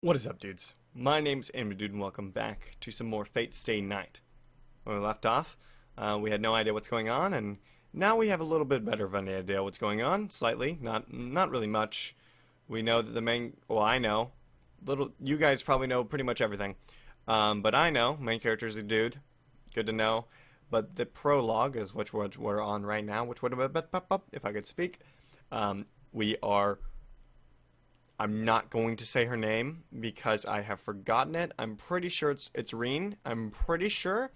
What is up, dudes? My name's Dude, and welcome back to some more Fate Stay Night. When we left off, we had no idea what's going on, and now we have a little bit better of an idea what's going on, slightly, not really much. We know that the main, well, I know, you guys probably know pretty much everything, but I know, main character is a dude, good to know, but the prologue is which we're on right now, which would have been, if I could speak, we are... I'm not going to say her name because I have forgotten it. I'm pretty sure it's Reen. I'm pretty sure,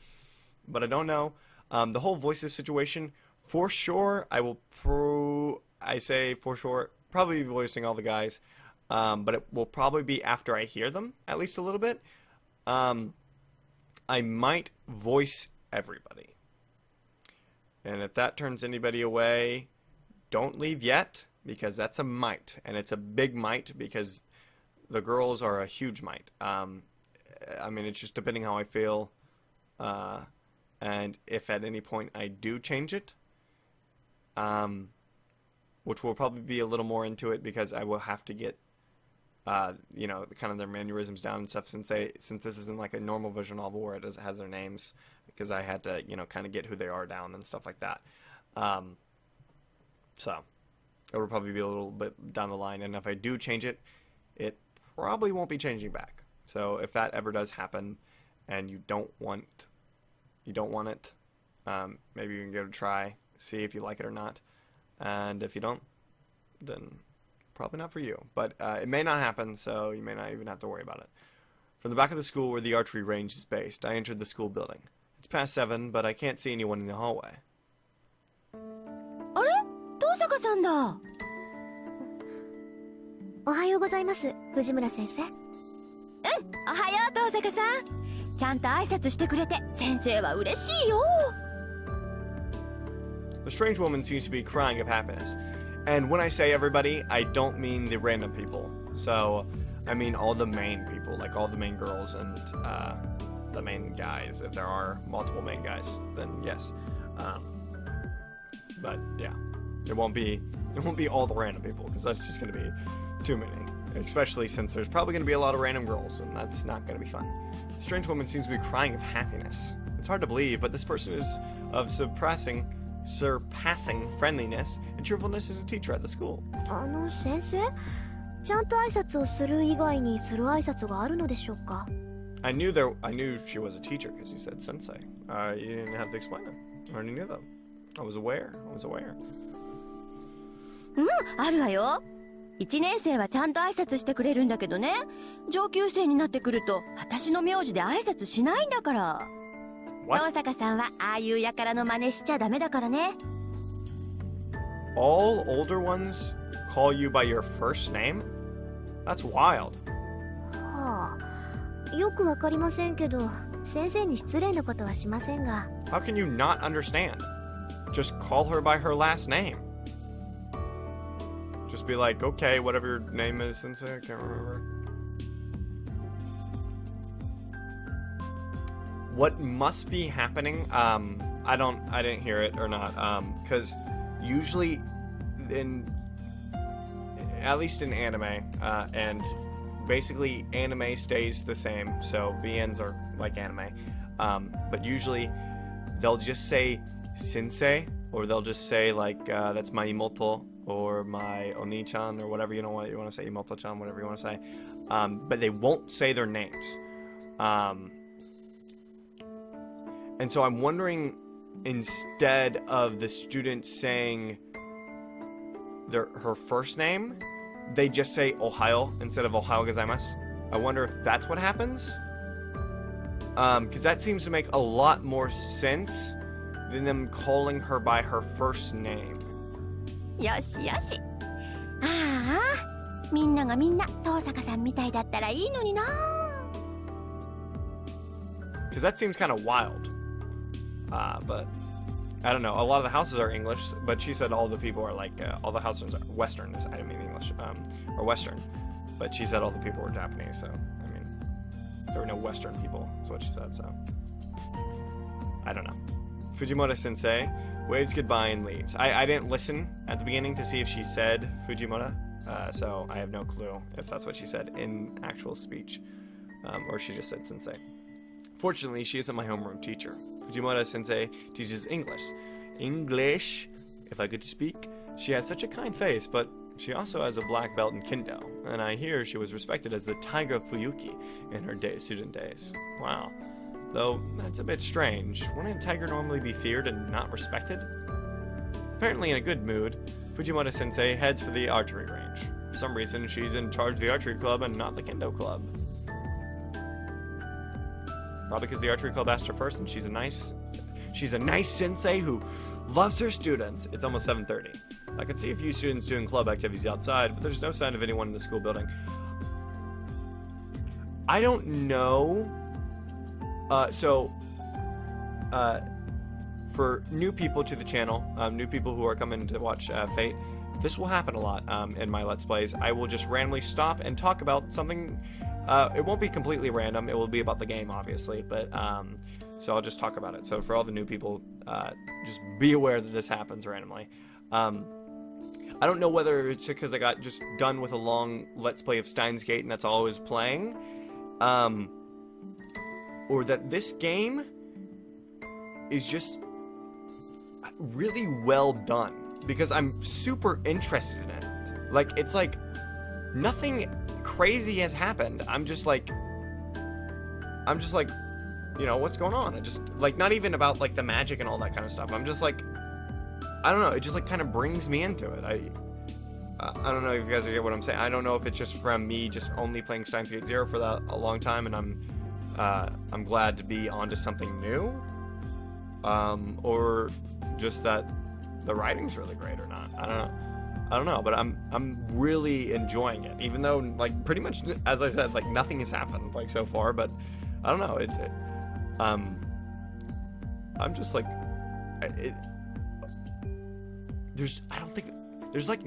but I don't know. The whole voices situation, for sure, I say for sure, probably be voicing all the guys, but it will probably be after I hear them, at least a little bit. I might voice everybody. And if that turns anybody away, don't leave yet. Because that's a might, and it's a big might because the girls are a huge might. I mean, it's just depending how I feel, and if at any point I do change it, which will probably be a little more into it because I will have to get, you know, kind of their mannerisms down and stuff since this isn't like a normal visual novel where it has their names, because I had to, you know, kind of get who they are down and stuff like that. So. It will probably be a little bit down the line, and if I do change it, it probably won't be changing back. So if that ever does happen, and you don't want it, maybe you can give it a try, see if you like it or not, and if you don't, then probably not for you. But it may not happen, so you may not even have to worry about it. From the back of the school where the archery range is based, I entered the school building. It's past 7, but I can't see anyone in the hallway. 遠坂さんだ。おはようございます、藤村先生。うん、おはよう遠坂さん。ちゃんと挨拶してくれて先生は嬉しいよ。The strange woman seems to be crying of happiness. And when I say everybody, I don't mean the random people. So, I mean all the main people, like all the main girls and the main guys. If there are multiple main guys, then yes. But yeah. It won't be all the random people, because that's just going to be too many. Especially since there's probably going to be a lot of random girls, and that's not going to be fun. The strange woman seems to be crying of happiness. It's hard to believe, but this person is of surpassing friendliness and cheerfulness as a teacher at the school. 先生、ちゃんと挨拶をする以外にする挨拶があるのでしょうか? I knew she was a teacher because you said sensei. You didn't have to explain it. I already knew that. I was aware. うん、あるわよ。1年生はちゃんと挨拶してくれるんだけどね。上級生になってくると私の名字で挨拶しないんだから。遠坂さんはああいう輩の真似しちゃダメだからね。All older ones call you by your first name? That's wild. はあ、よくわかりませんけど、先生に失礼なことはしませんが。How can you not understand? Just call her by her last name. Just be like, okay, whatever your name is, sensei, I can't remember. What must be happening, I didn't hear it or not, because usually at least in anime, and basically anime stays the same, so VNs are like anime, but usually they'll just say sensei, or they'll just say like, that's my imoto, or my oni-chan, or whatever you want to say, imoto-chan, whatever you want to say, but they won't say their names. And so I'm wondering, instead of the student saying her first name, they just say Ohayo instead of Ohayo gozaimasu. I wonder if that's what happens, because that seems to make a lot more sense than them calling her by her first name. よしよし。ああ、みんながみんな遠坂さんみたいだったらいいのにな。Because that seems kind of wild. But I don't know. A lot of the houses are English, but she said all the people are like, all the houses are Western. I didn't mean English, or Western. But she said all the people were Japanese, so, I mean, there were no Western people, is what she said, so. I don't know. Fujimura-sensei waves goodbye and leaves. I didn't listen at the beginning to see if she said Fujimura, so I have no clue if that's what she said in actual speech, or she just said sensei. Fortunately, she isn't my homeroom teacher. Fujimoto sensei teaches English. English, if I could speak. She has such a kind face, but she also has a black belt in Kendo, and I hear she was respected as the Tiger Fuyuki in her student days. Wow. Though, that's a bit strange. Wouldn't a tiger normally be feared and not respected? Apparently in a good mood, Fujimoto sensei heads for the archery range. For some reason, she's in charge of the archery club and not the Kendo club. Probably because the archery club asked her first, and she's a nice sensei who loves her students. It's almost 7:30. I can see a few students doing club activities outside, but there's no sign of anyone in the school building. I don't know. For new people to the channel, new people who are coming to watch Fate, this will happen a lot in my Let's Plays. I will just randomly stop and talk about something. It won't be completely random. It will be about the game, obviously, but so I'll just talk about it. So for all the new people, just be aware that this happens randomly. I don't know whether it's because I got just done with a long Let's Play of Steins Gate and that's all I was playing, or that this game is just really well done, because I'm super interested in it. Like, it's like nothing crazy has happened. I'm just like, you know, what's going on? I just, like, not even about, like, the magic and all that kind of stuff. I'm just like, I don't know, it just, like, kind of brings me into it. I don't know if you guys get what I'm saying. I don't know if it's just from me just only playing Steins Gate Zero for a long time, and I'm glad to be onto something new, or just that the writing's really great or not. I don't know, but I'm really enjoying it, even though, like, pretty much, as I said, like, nothing has happened, like, so far. But I don't know, I'm just like, I don't think there's, like,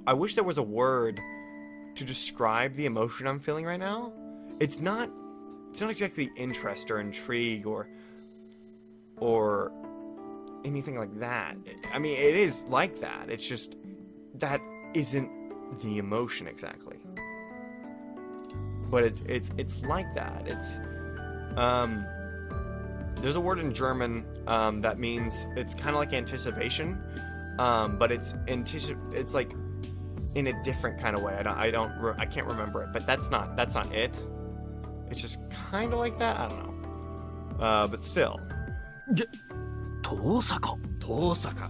I wish there was a word to describe the emotion I'm feeling right now. It's not exactly interest or intrigue or anything like that. I mean, it is like that. It's just that isn't the emotion exactly. But it's like that. It's there's a word in German that means, it's kind of like anticipation, but it's like in a different kind of way. I can't remember it, but that's not it. It's just kind of like that. I don't know. But still. Tosaka.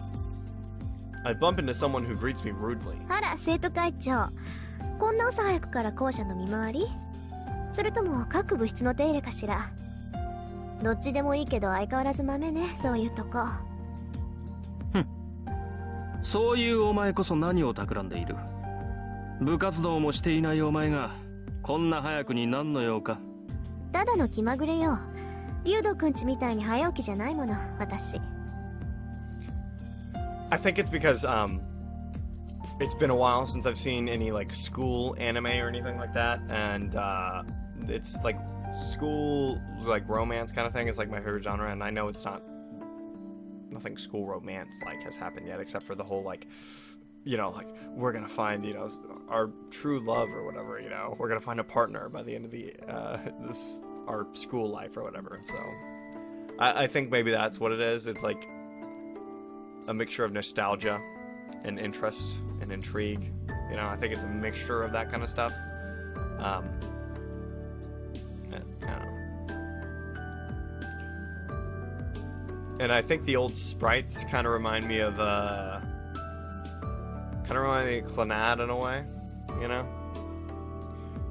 I bump into someone who greets me rudely. あら、生徒会長。こんな朝早くから校舎の見回り？それとも各部室の手入れかしら？どっちでもいいけど相変わらず豆ね、そういうとこ。そういうお前こそ何を企んでいる？部活動もしていないお前がこんな早くに何の用か？ただの気まぐれよ。竜斗くんちみたいに早起きじゃないもの、私。I think it's because it's been a while since I've seen any, like, school anime or anything like that, and it's like school, like, romance kind of thing is like my favorite genre, and I know it's nothing school romance like has happened yet, except for the whole, like, you know, like, we're gonna find, you know, our true love or whatever, you know, we're gonna find a partner by the end of the our school life or whatever. So I think maybe that's what it is. It's like a mixture of nostalgia and interest and intrigue. You know, I think it's a mixture of that kind of stuff. I don't know. And I think the old sprites kind of remind me of Clannad in a way, you know?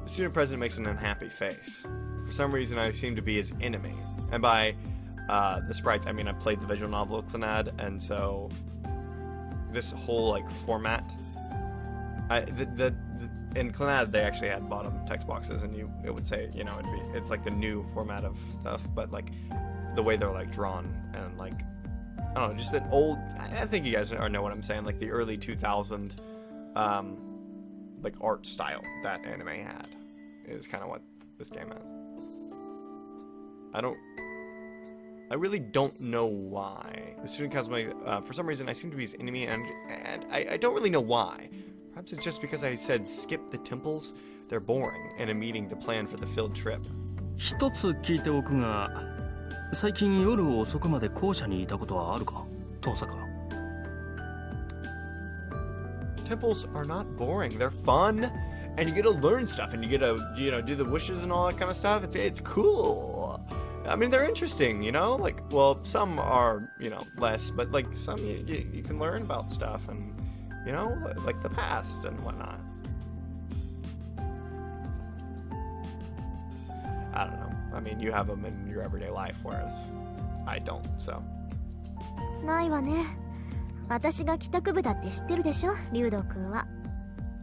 The student president makes an unhappy face. For some reason, I seem to be his enemy. And by the sprites, I mean I played the visual novel of Clannad, and so this whole, like, format, in Clannad they actually had bottom text boxes, and it would say, you know, it's like the new format of stuff, but, like, the way they're, like, drawn, and, like, I don't know, just an old, I think you guys know what I'm saying, like the early 2000 like, art style that anime had is kind of what this game had. I really don't know why. The student council, for some reason, I seem to be his enemy, and I don't really know why. Perhaps it's just because I said skip the temples. They're boring, and I'm meeting to plan for the field trip. 一つ聞いておくが、最近夜遅くまで校舎にいたことはあるか、遠坂。Temples are not boring. They're fun, and you get to learn stuff, and you get to, do the wishes and all that kind of stuff. It's cool. I mean, they're interesting, Like, well, some are, less, but like some you can learn about stuff, and like the past and whatnot. I don't know. I mean, you have them in your everyday life, whereas I don't. So. ないわね。私が帰宅部だって知ってるでしょ、竜道くんは。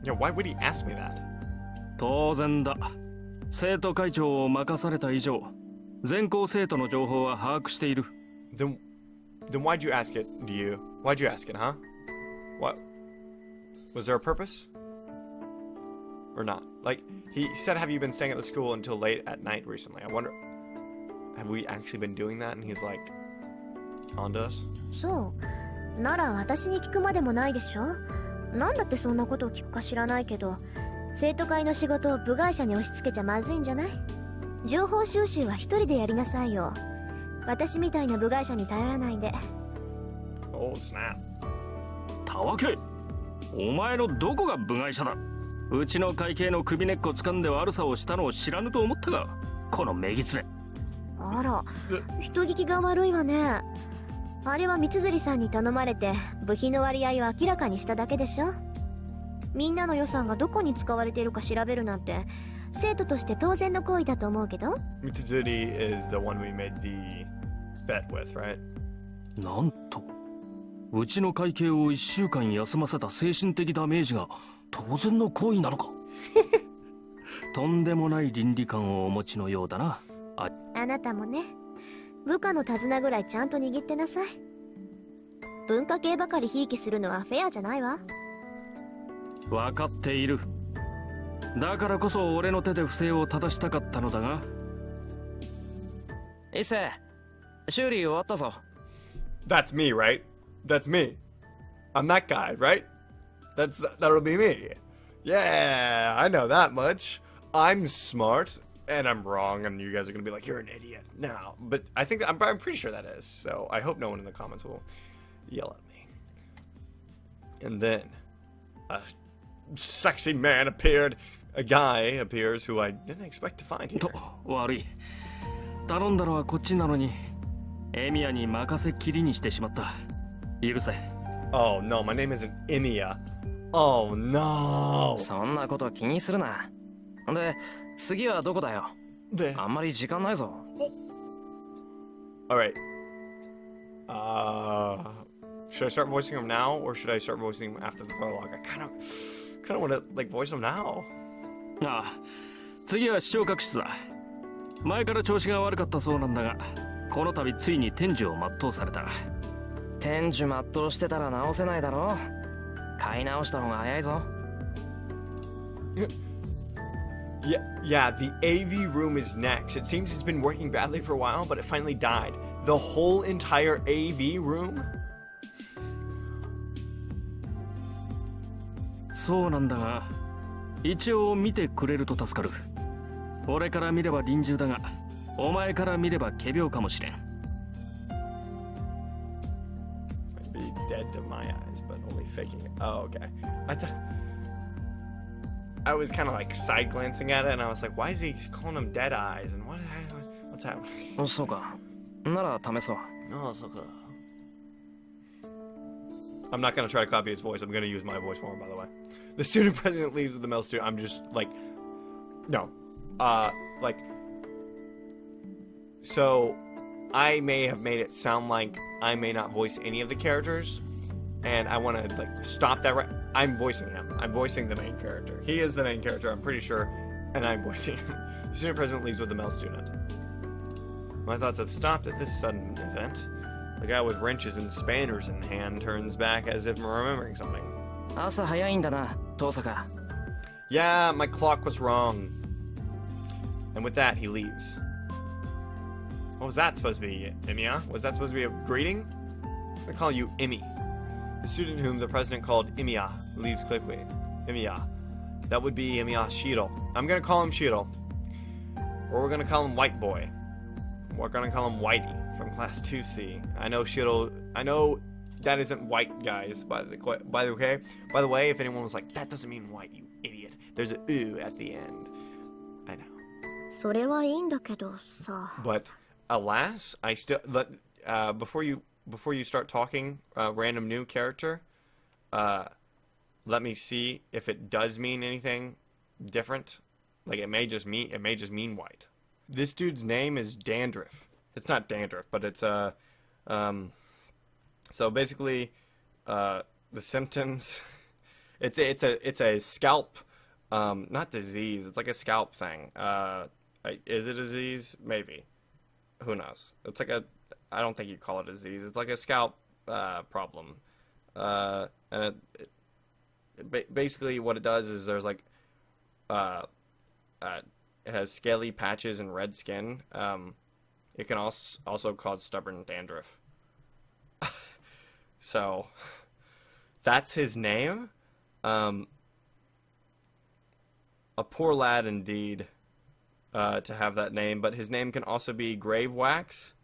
Yeah, why would he ask me that? 当然だ。生徒会長を任された以上、全校生徒の情報は把握している。Then why'd you ask it? Do you? Why'd you ask it, huh? What? Was there a purpose? Or not? Like, he said, have you been staying at the school until late at night recently? I wonder, have we actually been doing that? And he's like, on to us? そう。なら私に聞くまでもないでしょ。なんだってそんなことを聞くか知らないけど、生徒会の仕事を部外者に押し付けちゃまずいんじゃない？情報収集は一人でやりなさいよ。私みたいな部外者に頼らないで。Oh, snap. たわけ、お前のどこが部外者だ。うちの会計の首根っこ掴んで悪さをしたのを知らぬと思ったが、このめぎつれ。あら、人聞きが悪いわね。あれは三辻さんに頼まれて部費の割合を明らかにしただけでしょ。みんなの予算がどこに使われているか調べるなんて生徒として当然の行為だと思うけど。Mitsuzuri is the one we made the bet with, right? なんと、うちの会計を1週間休ませた精神的ダメージが当然の行為なのか。とんでもない倫理観をお持ちのようだな。あなたもね、部下の手綱ぐらいちゃんと握ってなさい。文化系ばかりひいきするのはフェアじゃないわ。分かっている。だからこそ俺の手で不正を正したかったのだが。伊勢、修理終わったぞ。That's me, right? That's me. I'm that guy, right? That'll be me. Yeah, I know that much. I'm smart, and I'm wrong, and you guys are gonna be like, you're an idiot. No, but I think I'm pretty sure that is. So I hope no one in the comments will yell at me. And then a sexy man appeared. A guy appears who I didn't expect to find here. と、悪い。頼んだのはこっちなのに、エミヤに任せっきりにしてしまった。許せ。Oh no, my name isn't Emiya. Oh no. そんなこと気にするな。で、次はどこだよ。あんまり時間ないぞ。Alright. Should I start voicing him now, or should I start voicing him after the prologue? I kind of want to like voice him now. ああ、次は視聴覚室だ。前から調子が悪かったそうなんだが、この度ついに天寿を全うされた。天寿全うしてたら直せないだろ。買い直した方が早いぞ。Yeah, the AV room is next. It seems it's been working badly for a while, but it finally died. The whole entire AV room? そうなんだが、一応見てくれると助かる。俺から見れば臨終だが、お前から見れば仮病かもしれん。Might be dead to my eyes, but only faking it. Oh, okay. I was kind of like side glancing at it, and I was like, why is he calling them dead eyes? And what's happening? そうか。なら試そう。 Oh, so good. I'm not going to try to copy his voice. I'm going to use my voice for him, by the way. The student president leaves with the male student. I'm just like, no. So I may have made it sound like I may not voice any of the characters, and I want to like stop that. I'm voicing him. I'm voicing the main character. He is the main character, I'm pretty sure, and I'm voicing him. The student president leaves with the male student. My thoughts have stopped at this sudden event. The guy with wrenches and spanners in hand turns back as if remembering something. 朝早いんだな、遠坂。Yeah, my clock was wrong. And with that, he leaves. What was that supposed to be, Emiya? Was that supposed to be a greeting? I call you Emi. The student whom the president called Emiya leaves quickly. Emiya. That would be Emiya Shiro. I'm gonna call him Shiro. Or we're gonna call him White Boy. We're gonna call him Whitey from Class 2C. I know Shiro. I know that isn't white, guys. By the way, if anyone was like, that doesn't mean white, you idiot. There's a U at the end. I know. それはいいんだけどさ。 But alas, I still before you start talking random new character, let me see if it does mean anything different. Like it may just mean white. This dude's name is Dandruff. It's not dandruff, but it's so basically the symptoms. It's a scalp, not disease. It's like a scalp thing. Is it a disease? Maybe. Who knows? It's like I don't think you call it a disease. It's like a scalp problem. And basically what it does is there's like it has scaly patches and red skin. It can also cause stubborn dandruff. So that's his name. A poor lad indeed to have that name, but his name can also be grave wax,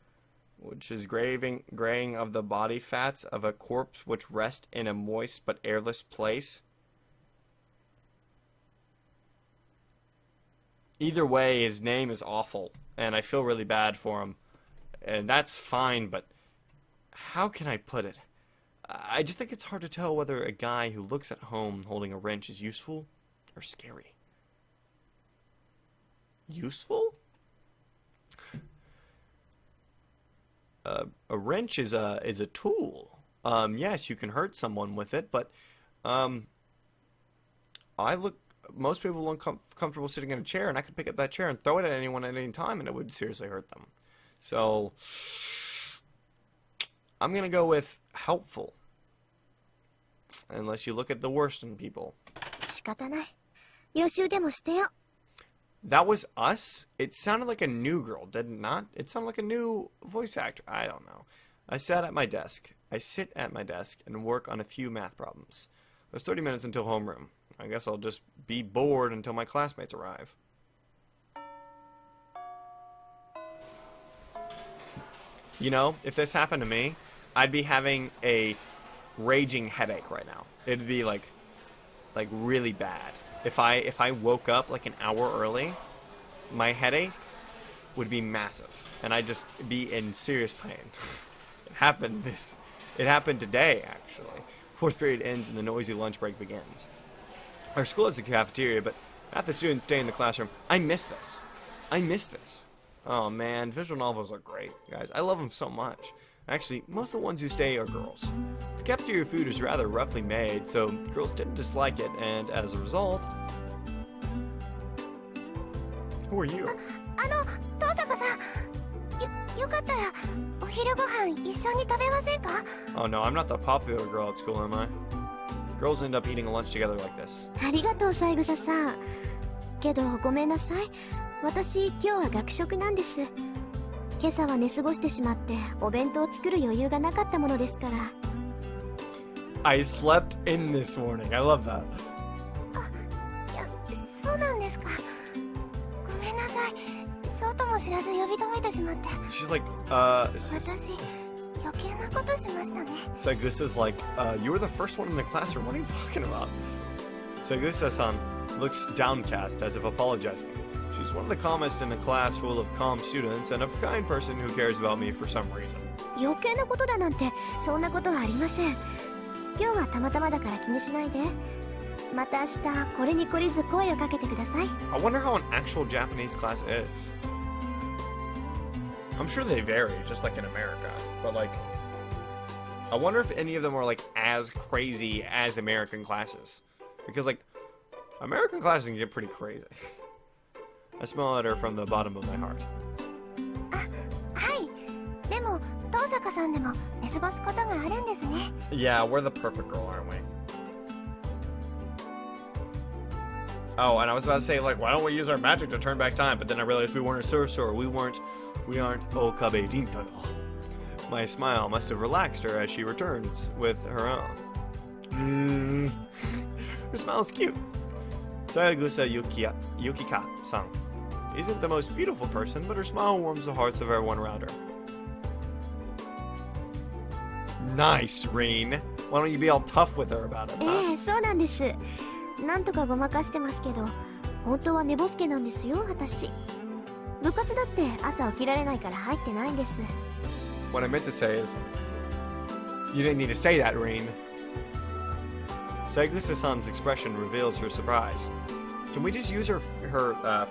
which is graying of the body fats of a corpse which rest in a moist but airless place. Either way, his name is awful, and I feel really bad for him. And that's fine, but how can I put it? I just think it's hard to tell whether a guy who looks at home holding a wrench is useful or scary. Useful? A wrench is a tool. Yes, you can hurt someone with it, but most people look comfortable sitting in a chair, and I could pick up that chair and throw it at anyone at any time, and it would seriously hurt them. So I'm gonna go with helpful, unless you look at the worst in people. 仕方ない。予習でもしてよ。 That was us? It sounded like a new girl, did it not? It sounded like a new voice actor. I don't know. I sit at my desk and work on a few math problems. There's 30 minutes until homeroom. I guess I'll just be bored until my classmates arrive. You know, if this happened to me, I'd be having a raging headache right now. It'd be like really bad. If I woke up like an hour early, my headache would be massive, and I'd just be in serious pain. It happened today, actually. Fourth period ends and the noisy lunch break begins. Our school has a cafeteria, but half the students stay in the classroom. I miss this. Oh man, visual novels are great, guys. I love them so much. Actually, most of the ones who stay are girls. The cafeteria food is rather roughly made, so girls didn't dislike it, and as a result... Who are you? 遠坂さん。よかったらお昼ご飯一緒に食べませんか? Oh no, I'm not the popular girl at school, am I? Girls end up eating lunch together like this. ありがとう、三枝さん。けどごめんなさい。私今日は学食なんです。今朝は寝過ごしてしまってお弁当を作る余裕がなかったものですから。I slept in this morning. I love that. いや、そうなんですか。ごめんなさい。そうとも知らず呼び止めてしまって。She's like, 私余計なことしましたね。 Sagusa's like, you were the first one in the classroom. What are you talking about? Sagusa-san looks downcast as if apologizing. She's one of the calmest in a class full of calm students and a kind person who cares about me for some reason. 余計なことだなんてそんなことはありません。今日はたまたまだから気にしないで。また明日これに懲りず声をかけてください。 I wonder how an actual Japanese class is. I'm sure they vary, just like in America. But like, I wonder if any of them are like as crazy as American classes. Because like, American classes can get pretty crazy. I smile at her from the bottom of my heart. はい。でも遠坂さんでも寝過ごすことがあるんですね。 Yeah, we're the perfect girl, aren't we? Oh, and I was about to say, like, why don't we use our magic to turn back time? But then I realized we weren't a sorcerer. We aren't Okabe Dintaro. My smile must have relaxed her as she returns with her own. Her smile is cute. Sayagusa Yukika-san isn't the most beautiful person, but her smile warms the hearts of everyone around her. Nice, Rain. Why don't you be all tough with her about it, huh? そうなんです。なんとかごまかしてますけど、本当は寝ぼすけなんですよ、私。部活だって朝起きられないから入ってないんです。What I meant to say is, you didn't need to say that, Rain. Sayagusa-san's expression reveals her surprise. Can we just use her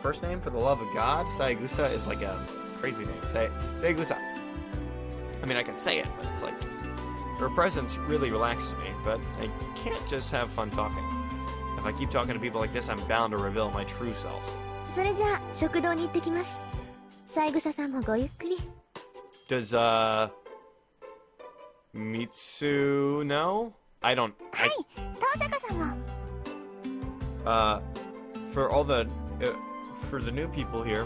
first name for the love of God? Sayagusa is like a crazy name. Sayagusa. I mean, I can say it, but it's like her presence really relaxes me. But I can't just have fun talking. If I keep talking to people like this, I'm bound to reveal my true self. それじゃあ食堂に行ってきます。三枝さんもごゆっくり。Does Mitsu know? I don't. はい、遠坂さんも。For all the for the new people here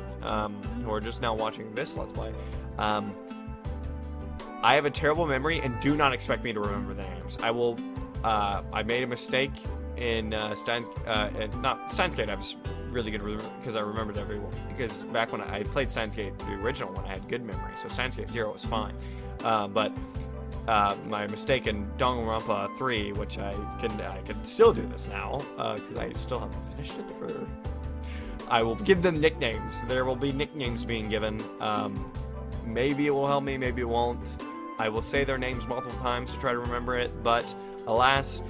who are just now watching this Let's Play, I have a terrible memory and do not expect me to remember the names. I made a mistake in Steins Gate. I was really good because I remembered everyone. Because back when I played Steins Gate, the original one, I had good memory, so Steins Gate 0 was fine. But my mistake in Danganronpa 3, which I can still do this now because I still haven't finished it. I will give them nicknames. There will be nicknames being given. Maybe it will help me, maybe it won't. I will say their names multiple times to try to remember it, but alas,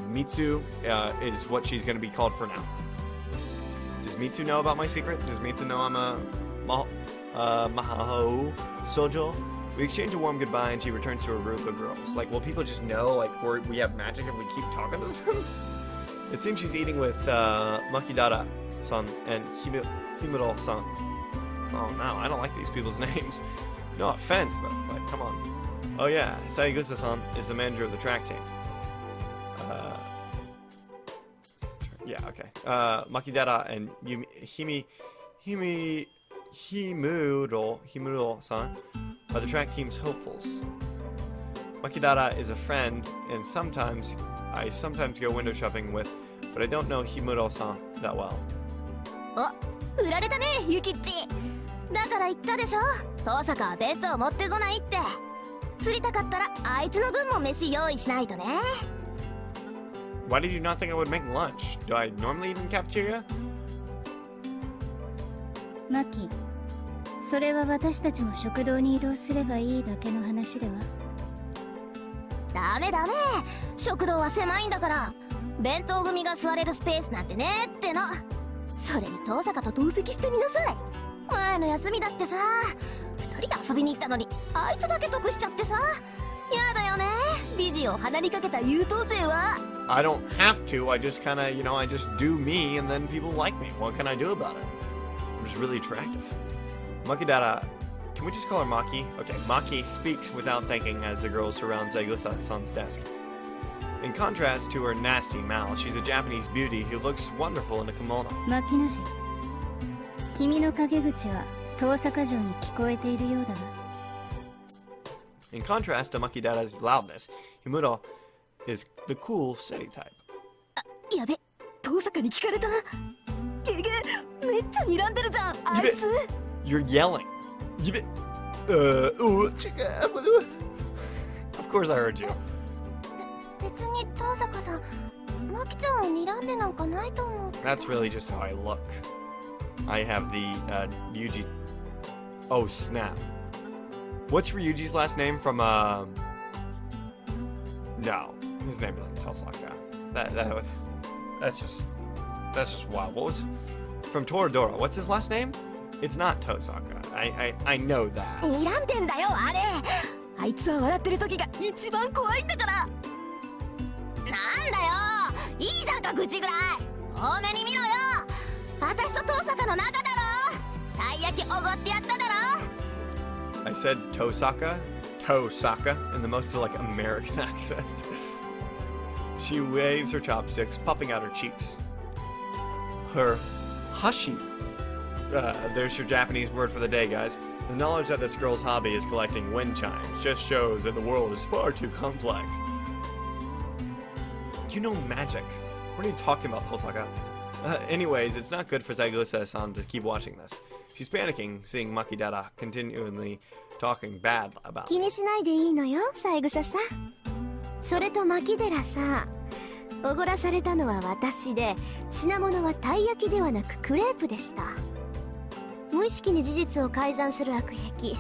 Mitsu is what she's going to be called for now. Does Mitsu know about my secret? Does Mitsu know I'm a Mahou Sojo? We exchange a warm goodbye and she returns to her group of girls. Like, will people just know, like, we have magic if we keep talking to them? It seems she's eating with Makidara-san and Himuro-san. Oh no, I don't like these people's names. No offense, but like, come on. Oh yeah, Sayagusa-san is the manager of the track team. Yeah, okay. Makidara and Himuro-san are the track team's hopefuls. Makidara is a friend, and I sometimes go window shopping with, but I don't know Himuro-san that well. お、売られたね、ゆきっち。だから言ったでしょ。遠坂は弁当持ってこないって。釣りたかったらあいつの分も飯用意しないとね。Why did you not think I would make lunch? Do I normally eat in the cafeteria? マキ、それは私たちも食堂に移動すればいいだけの話では。ダメダメ、食堂は狭いんだから。弁当組が座れるスペースなんてねっての。それに遠坂と同席してみなさい。前の休みだってさ、二人で遊びに行ったのにあいつだけ得しちゃってさ。やだよね、美人を鼻にかけた優等生は。I don't have to. I just kind of, I just do me, and then people like me. What can I do about it? I'm just really attractive. Makidara, can we just call her Maki? Okay, Maki speaks without thinking as the girls surround Sayagusa-san's desk. In contrast to her nasty mouth, she's a Japanese beauty who looks wonderful in a kimono. 牧野氏、君の陰口は遠坂城に聞こえているようだが。In contrast to Makidara's loudness, Himuro is the cool, steady type. やべ、遠坂に聞かれた。ゲゲ、めっちゃ睨んでるじゃん、あいつ。You're yelling. Of course I heard you. 別に遠坂さん、マキちゃんを睨んでなんかないと思う。That's really just how I look. I have the Ryuji. Oh snap! What's Ryuji's last name from? No, his name isn't Tosaka. That's just wild. What was from Toradora? What's his last name? It's not Tosaka. I know that. 睨んでんだよあれ。あいつは笑ってる時が一番怖いんだから。なんだよ、いいじゃんか口ぐらい。多めに見ろよ。私と遠坂の仲だろ。たい焼きおごってやっただろ。I said Tosaka in the most like American accent. She waves her chopsticks, puffing out her cheeks. Her hashi. There's your Japanese word for the day, guys. The knowledge that this girl's hobby is collecting wind chimes just shows that the world is far too complex. You know magic. What are you talking about, Tosaka? Anyways, it's not good for Zaigusa-san to keep watching this. She's panicking, seeing Makidara continually talking bad about 気にしないでいいのよ、三枝さん。それと牧寺さん、おごらされたのは私で、品物はたい焼きではなくクレープでした。無意識に事実を改ざんする悪癖、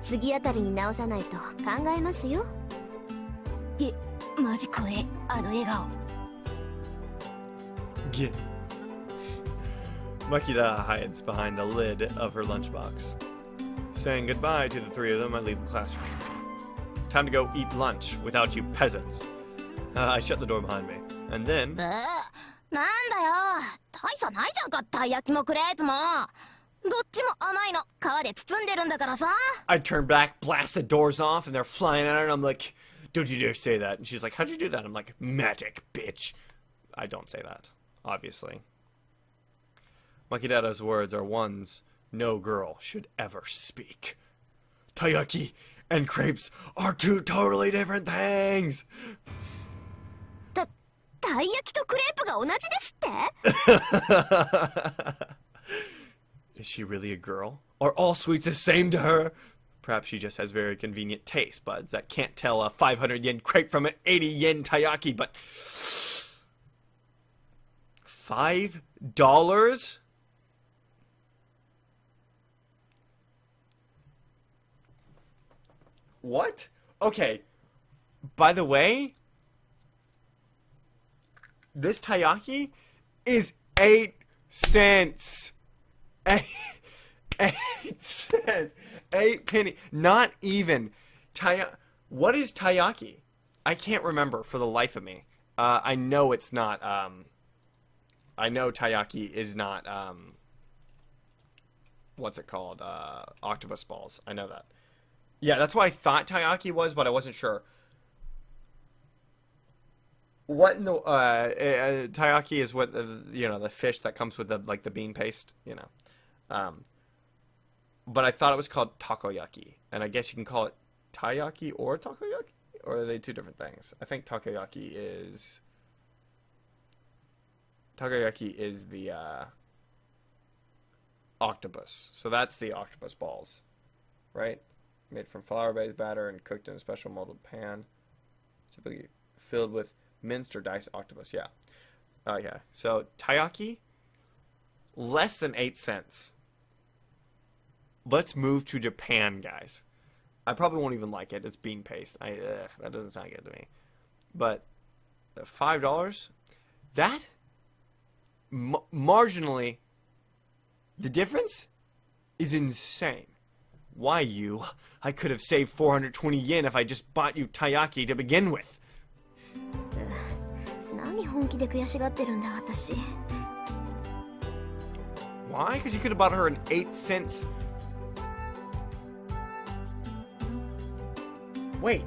次あたりに直さないと考えますよ。マジ怖え、あの笑顔。Get. Makidara hides behind the lid of her lunchbox. Saying goodbye to the three of them, I leave the classroom. Time to go eat lunch without you peasants. I shut the door behind me. And then... なんだよ、大差ないじゃんか、たい焼きもクレープも。どっちも甘いの、皮で包んでるんだからさ。I turn back, blast the doors off, and they're flying at her, and I'm like, don't you dare say that. And she's like, how'd you do that? I'm like, magic, bitch. I don't say that, obviously. Makidara's words are ones no girl should ever speak. Taiyaki and crepes are two totally different things. たい焼きとクレープが同じですって？ Is she really a girl? Are all sweets the same to her? Perhaps she just has very convenient taste buds that can't tell a 500 yen crepe from an 80 yen taiyaki, but... $5? What? Okay. By the way, this taiyaki is 8 cents. 8 cents. 8 penny. Not even. What is taiyaki? I can't remember for the life of me. I know it's not, I know taiyaki is not, what's it called? Octopus balls. I know that. Yeah, that's what I thought taiyaki was, but I wasn't sure. What in the taiyaki is what the fish that comes with the bean paste, but I thought it was called takoyaki, and I guess you can call it taiyaki or takoyaki, or are they two different things? I think takoyaki is the octopus, so that's the octopus balls, right? Made from flour-based batter and cooked in a special molded pan, typically filled with minced or diced octopus. Yeah. Okay. So taiyaki, less than 8 cents. Let's move to Japan, guys. I probably won't even like it. It's bean paste. That doesn't sound good to me. But $5. That marginally, the difference is insane. Why you? I could have saved 420 yen if I just bought you taiyaki to begin with. 何本気で悔しがってるんだ私。 Why? Because you could have bought her an 8 cents. Wait.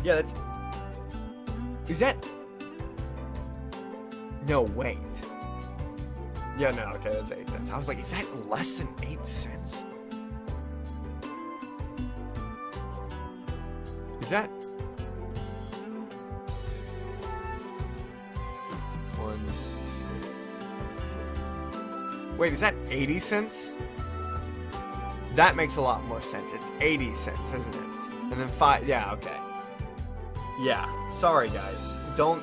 Yeah, that's... Is that... No, wait. Yeah, no, okay, that's 8 cents. I was like, is that less than 8 cents? Is that... Wait, is that 80 cents? That makes a lot more sense. It's 80 cents, isn't it? And then 5... Yeah, okay. Yeah, sorry, guys. Don't...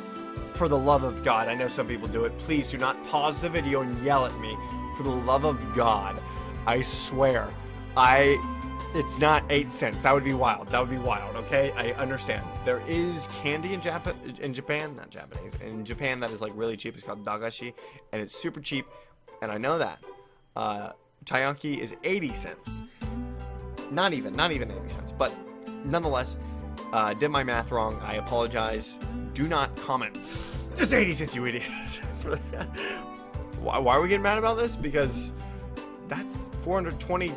For the love of God, I know some people do it. Please do not pause the video and yell at me. For the love of God, I swear, it's not 8 cents. That would be wild. That would be wild, okay? I understand. There is candy in Japan, not Japanese, in Japan that is like really cheap. It's called dagashi, and it's super cheap, and I know that. Taiyaki is 80 cents. Not even 80 cents, but nonetheless, did my math wrong. I apologize. Do not comment. It's 80 cents, you idiot. Why are we getting mad about this? Because that's 420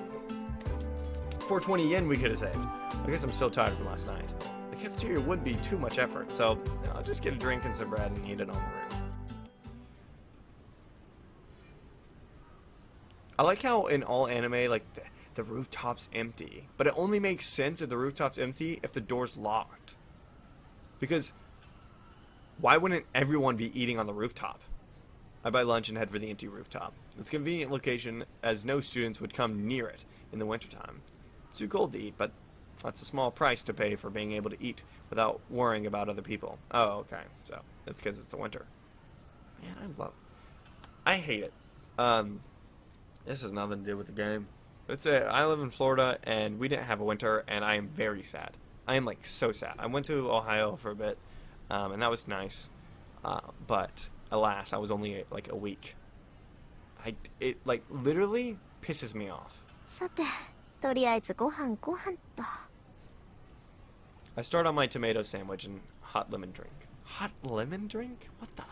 yen we could have saved. I guess I'm still tired from last night. The cafeteria would be too much effort, so I'll just get a drink and some bread and eat it on the roof. I like how in all anime, like, the rooftop's empty. But it only makes sense if the rooftop's empty if the door's locked. Because Why wouldn't everyone be eating on the rooftop? I buy lunch and head for the empty rooftop. It's a convenient location as no students would come near it in the wintertime. It's too cold to eat, but that's a small price to pay for being able to eat without worrying about other people. Oh, okay. So that's because it's the winter. Man, I hate it. This has nothing to do with the game. But I live in Florida, and we didn't have a winter, and I am very sad. I am, like, so sad. I went to Ohio for a bit, and that was nice. But, alas, I was only, like, a week. It, like, literally pisses me off. さて、とりあえずご飯と。 I start on my tomato sandwich and hot lemon drink. Hot lemon drink? What the?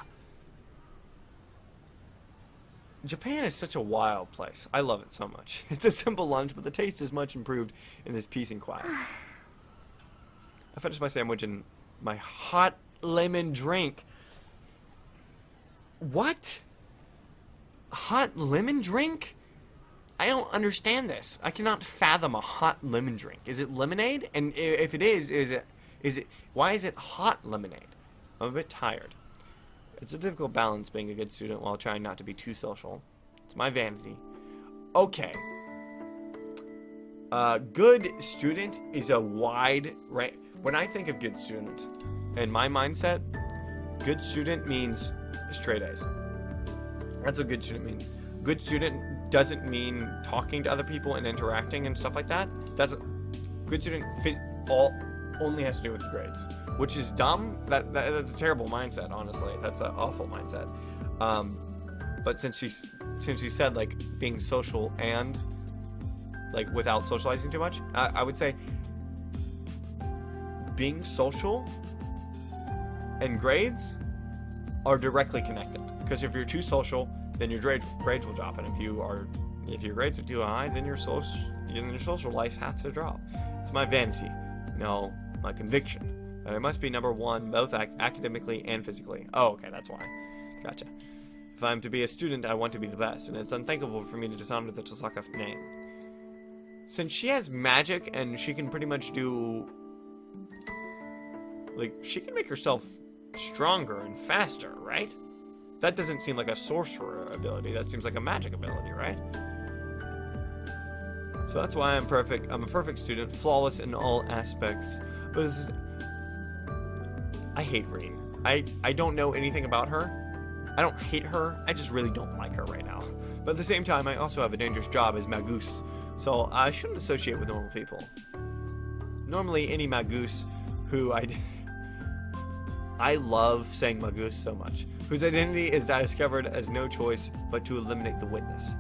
Japan is such a wild place. I love it so much. It's a simple lunch, but the taste is much improved in this peace and quiet. I finish my sandwich and my hot lemon drink. What? Hot lemon drink? I don't understand this. I cannot fathom a hot lemon drink. Is it lemonade? And if it is it why is it hot lemonade? I'm a bit tired. It's a difficult balance being a good student while trying not to be too social. It's my vanity. Okay. Good student is a wide range. When I think of good student, in my mindset, good student means straight A's. That's what good student means. Good student doesn't mean talking to other people and interacting and stuff like that. Good student only has to do with grades, which is dumb. That's a terrible mindset, honestly. That's an awful mindset. But since she said like being social and like without socializing too much, I would say being social and grades are directly connected. Because if you're too social, then your grades will drop, and if your grades are too high, then your social life has to drop. It's my vanity, no, my conviction that I must be number one both academically and physically. Oh, okay, that's why. Gotcha. If I'm to be a student, I want to be the best, and it's unthinkable for me to dishonor the Tosaka name. Since she has magic and she can pretty much do, like, she can make herself stronger and faster, right? That doesn't seem like a sorcerer ability. That seems like a magic ability, right? So that's why I'm perfect. I'm a perfect student, flawless in all aspects. But I hate Reen. I don't know anything about her. I don't hate her. I just really don't like her right now. But at the same time, I also have a dangerous job as Magus, so I shouldn't associate with normal people. Normally, any Magus who I love saying Magus so much, whose identity is discovered as no choice but to eliminate the witness.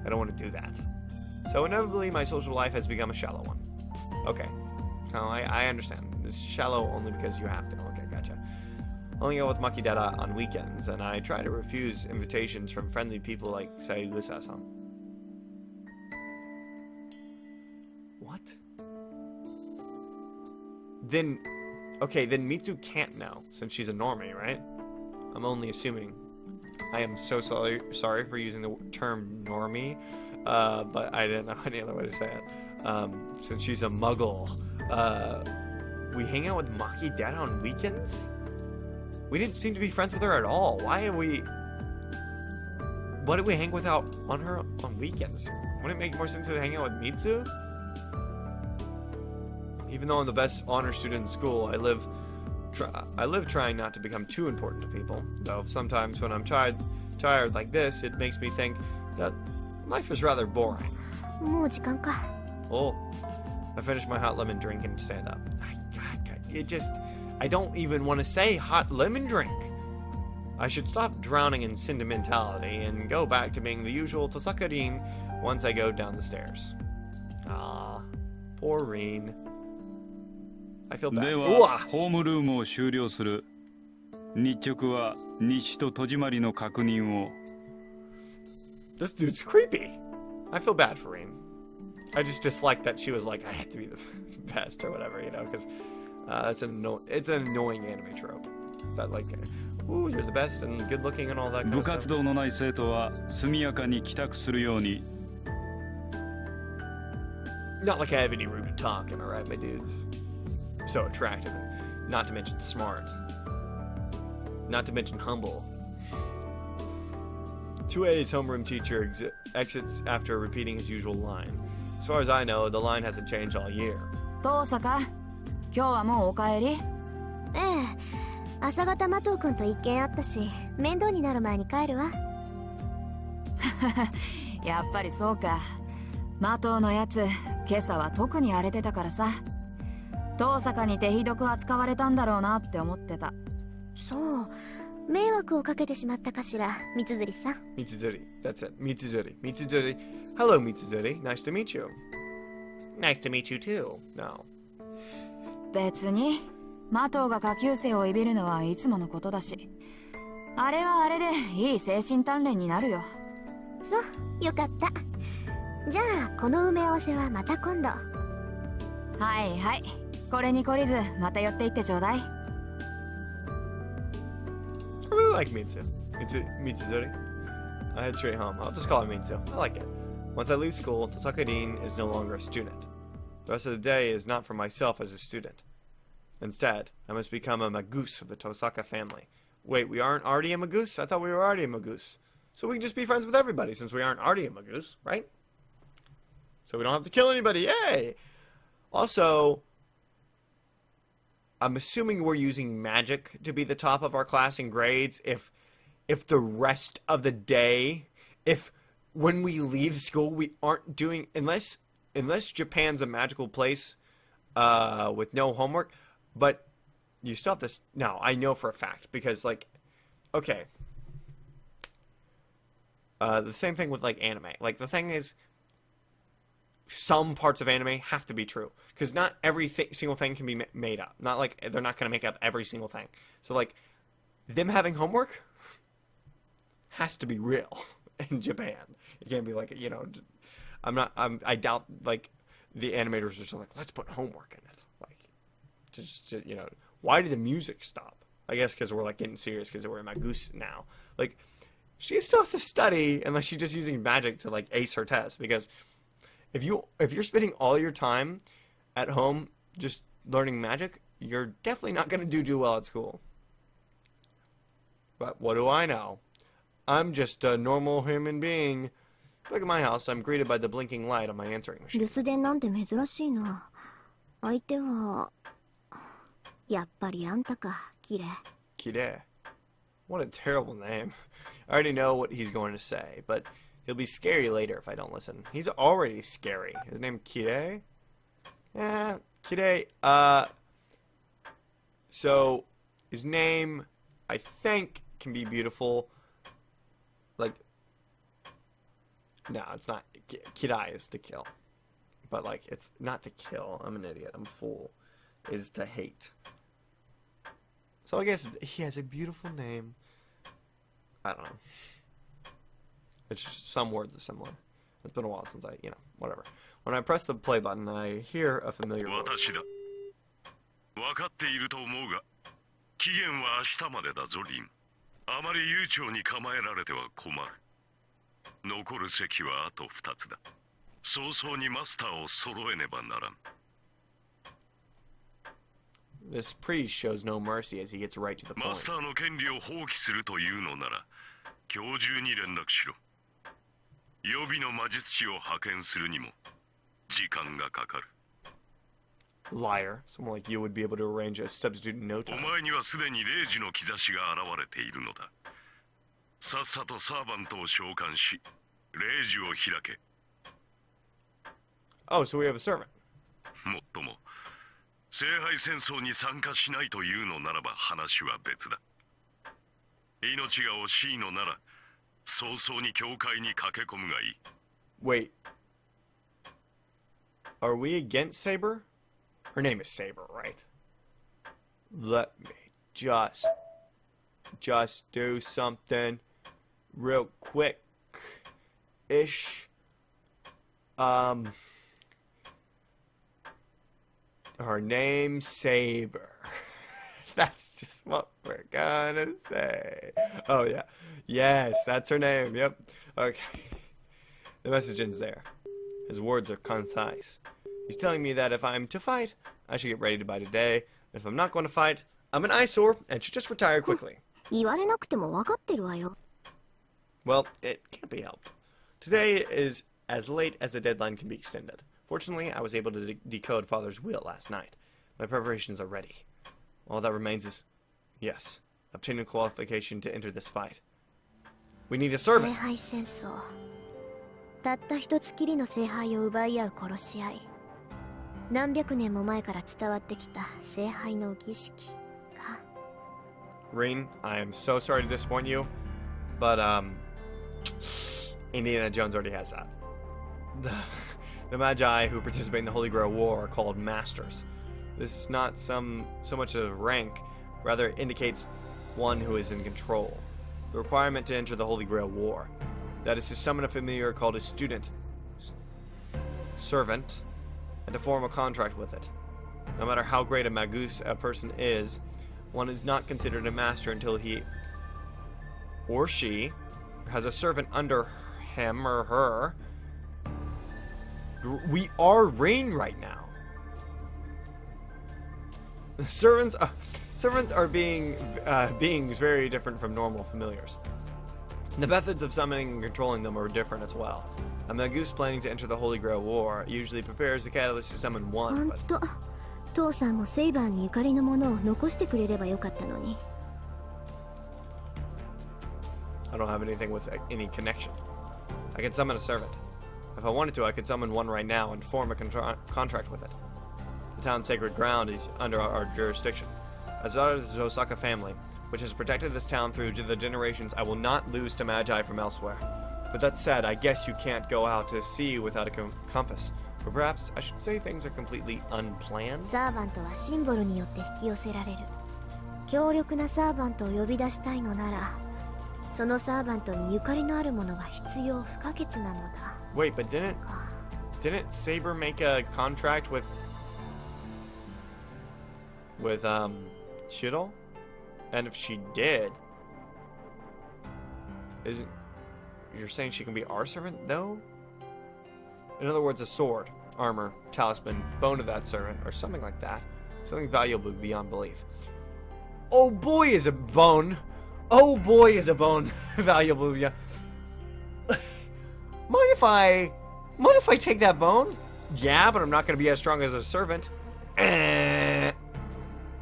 I don't want to do that. So inevitably, my social life has become a shallow one. Okay. No, I understand. It's shallow only because you have to. Okay, gotcha. Only go with Makidara on weekends, and I try to refuse invitations from friendly people like Sayugusa-san. What? Then Mitsu can't know, since she's a normie, right? I'm only assuming. I am so sorry for using the term normie, but I didn't know any other way to say it. Since she's a muggle, we hang out with Makidara on weekends? We didn't seem to be friends with her at all. Why did we hang on her on weekends? Wouldn't it make more sense to hang out with Mitsu? Even though I'm the best honor student in school, I live trying not to become too important to people. Though sometimes when I'm tired like this, it makes me think that life is rather boring. もう時間か。 Oh, I finished my hot lemon drink and stand up. I don't even want to say hot lemon drink. I should stop drowning in sentimentality and go back to being the usual Tosaka-rin once I go down the stairs. Ah, poor Rin. I feel bad. では、ホームルームを終了する。日直は日と戸締まりの確認を。This dude's creepy. I feel bad for Rin. I just dislike that she was like, I have to be the best or whatever, you know, because it's an annoying anime trope. That like, ooh, you're the best and good looking and all that kind 部 of stuff. 活動のない生徒は速やかに帰宅するように。 Not like I have any room to talk, am I right, my dudes? So attractive, and not to mention smart. not to mention humble. 2A's homeroom teacher exits after repeating his usual line. As far as I know, the line hasn't changed all year. 遠坂、今日はもうお帰り？ええ、朝方麻藤君と一件あったし、面倒になる前に帰るわ。やっぱりそうか。麻藤のやつ、今朝は特に荒れてたからさ。遠坂に手ひどく扱われたんだろうなって思ってた。そう、迷惑をかけてしまったかしら、三辻さん。Mitsuzuri. That's it. Mitsuzuri. Mitsuzuri. Hello, Mitsuzuri. Nice to meet you. Nice to meet you too. No. 別に麻藤が下級生をいびるのはいつものことだし、あれはあれでいい精神鍛錬になるよ。そう、よかった。じゃあこの埋め合わせはまた今度。はいはい、これに懲りずまた寄っていってちょうだい。I really like Mitsu. Mitsuzuri. I head straight home. I'll just call her Mitsu. I like it. Once I leave school, Tosaka-rin is no longer a student. The rest of the day is not for myself as a student. Instead, I must become a Magus of the Tosaka family. Wait, we aren't already a Magus? I thought we were already a Magus. So we can just be friends with everybody since we aren't already a Magus, right? So we don't have to kill anybody. Yay! Also, I'm assuming we're using magic to be the top of our class in grades. If the rest of the day, if when we leave school we aren't doing, unless Japan's a magical place with no homework, but you still have this. No, I know for a fact because like, okay, the same thing with like anime. Like the thing is, some parts of anime have to be true because not every single thing can be made up. Not like they're not going to make up every single thing. So like them having homework has to be real in Japan. It can't be like, you know, I doubt like the animators are just like, let's put homework in it. Like just you know, why did the music stop? I guess because we're like getting serious because we're in my goose now. Like she still has to study unless she's just using magic to like ace her test because if you're spending all your time at home just learning magic, you're definitely not going to do well at school. But what do I know? I'm just a normal human being. Look at my house. I'm greeted by the blinking light on my answering machine. 留守電なんて珍しいな。相手はやっぱりあんたか、キレ。Kire. What a terrible name. I already know what he's going to say, but he'll be scary later if I don't listen. He's already scary. His name Kire? Yeah, Kire. So his name, I think, can be beautiful. Like, no, it's not. Kirai is to kill. But, like, it's not to kill. I'm an idiot. I'm a fool. Is to hate. So I guess he has a beautiful name. I don't know. It's just some words are similar. It's been a while since whatever. When I press the play button, I hear a familiar voice. 私だ。分かっていると思うが、期限は明日までだぞ、リン。あまり悠長に構えられては困る。残る席はあと2つだ。早々にマスターを揃えねばならん。This priest shows no mercy as he gets right to the マス point. ターの権利を放棄するというのなら、今日中に連絡しろ。予備の魔術師を派遣するにも時間がかかる。Liar. Someone like you would be able to arrange a substitute in no お time. 前にはすでに0時の兆しが現れているのだ。さっさとサーバントを召喚し、0時を開け。Oh, so we have a servant. もっとも、聖杯戦争に参加しないというのならば話は別だ。命が惜しいのなら、早々に教会に駆け込むがいい。Wait. Are we against Saber? Her name is Saber, right? Let me just do something real quick-ish. Her name's Saber. That's just what we're gonna say. Oh, yeah. Yes, that's her name. Yep. Okay. The message ends there. His words are concise. He's telling me that if I'm to fight, I should get ready by today. And if I'm not going to fight, I'm an eyesore and should just retire quickly. 言われなくても分かってるわよ。Well, it can't be helped. Today is as late as the deadline can be extended. Fortunately, I was able to decode Father's will last night. My preparations are ready. All that remains is, yes, obtaining qualification to enter this fight. We need a 聖 servant. 杯戦争。たった一つきりの聖杯を奪い合う殺し合い。何百年も前から伝わってきた聖杯の儀式か。Rin, I am so sorry to disappoint you, but Indiana Jones already has that. The Magi who participate in the Holy Grail War are called Masters. This is not so much a rank, rather it indicates one who is in control. The requirement to enter the Holy Grail War, that is to summon a familiar called a student, servant, and to form a contract with it. No matter how great a magus a person is, one is not considered a master until he or she has a servant under him or her. We are Rain right now. Servants are beings very different from normal familiars. The methods of summoning and controlling them are different as well. A magus planning to enter the Holy Grail War usually prepares the catalyst to summon ほ one, ん but と、父さんもセイバーにゆかりのものを残してくれればよかったのに。I don't have anything with any connection. I can summon a servant. If I wanted to, I could summon one right now and form a contract with it. The town's sacred ground is under our jurisdiction. As daughter of the Osaka family, which has protected this town through the generations, I will not lose to Magi from elsewhere. But that said, I guess you can't go out to sea without a compass. Or perhaps I should say things are completely unplanned. サーバントはシンボルによって引き寄せられる。強力なサーバントを呼び出したいのなら、そのサーバントにゆかりのあるものが必要不可欠なのだ。Wait, but didn't Saber make a contract with Shidol? And if she did, you're saying she can be our servant though? In other words, a sword, armor, talisman, bone of that servant, or something like that. Something valuable beyond belief. Oh boy is a bone! Oh boy is a bone valuable beyond... Mind if I take that bone? Yeah, but I'm not gonna be as strong as a servant.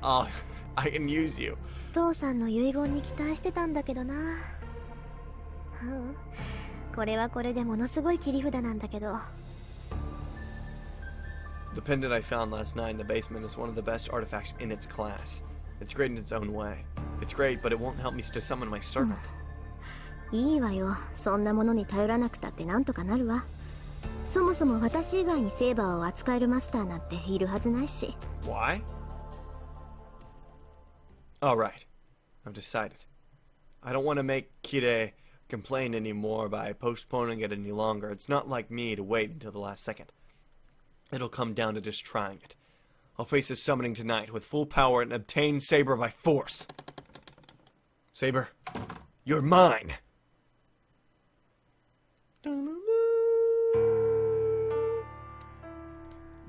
Oh, I can use you. 父さんの遺言に期待してたんだけどな。これはこれでものすごい切り札なんだけど。The pendant I found last night in the basement is one of the best artifacts in its class. It's great in its own way. It's great, but it won't help me to summon my servant. いいわよ。そんなものに頼らなくたってなんとかなるわ。そもそも私以外にセーバーを扱えるマスターなんているはずないし。Why? Alright. I've decided. I don't want to make Kire complain anymore by postponing it any longer. It's not like me to wait until the last second. It'll come down to just trying it. I'll face his summoning tonight with full power and obtain Saber by force. Saber, you're mine!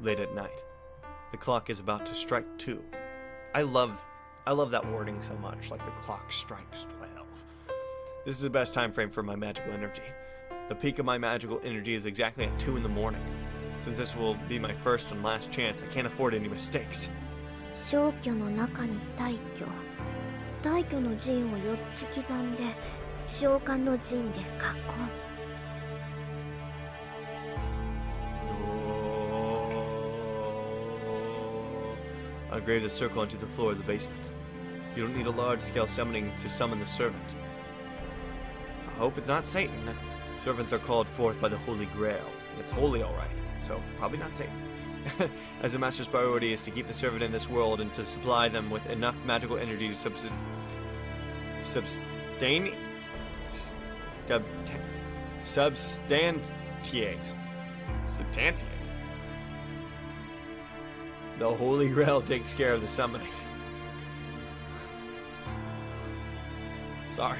Late at night. The clock is about to strike 2. I love that wording so much, like the clock strikes 12. This is the best time frame for my magical energy. The peak of my magical energy is exactly at 2 in the morning. Since this will be my first and last chance, I can't afford any mistakes. 消去の中に大挙。大挙の陣を4つ刻んで、召喚の陣で囲む。I grave the circle onto the floor of the basement. You don't need a large-scale summoning to summon the servant. I hope it's not Satan. Servants are called forth by the Holy Grail. It's holy, all right, so probably not Satan. As the Master's priority is to keep the servant in this world and to supply them with enough magical energy to substantiate. The Holy Grail takes care of the summoning. Sorry.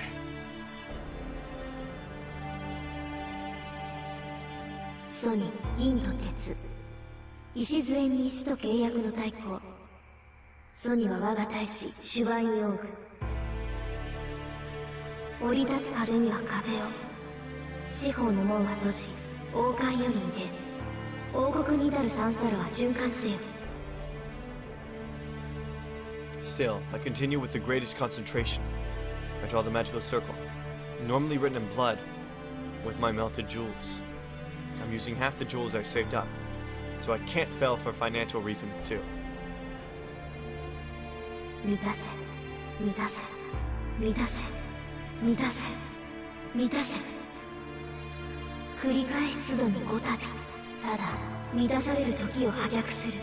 ソニ、銀と鉄。礎に石と契約の対抗。ソニは我が大使、シュバインヨング。降り立つ風には壁を、四方の門は閉じ、王冠よりに出、王国に至るサンスタルは循環せよ。 Still, I continue with the greatest concentration. I draw the magical circle, normally written in blood, with my melted jewels. I'm using half the jewels I saved up, so I can't fail for financial reasons too. 満たせ、満たせ、満たせ、満たせ、満たせ。繰り返し都度に5度、ただ満たされる時を破却する。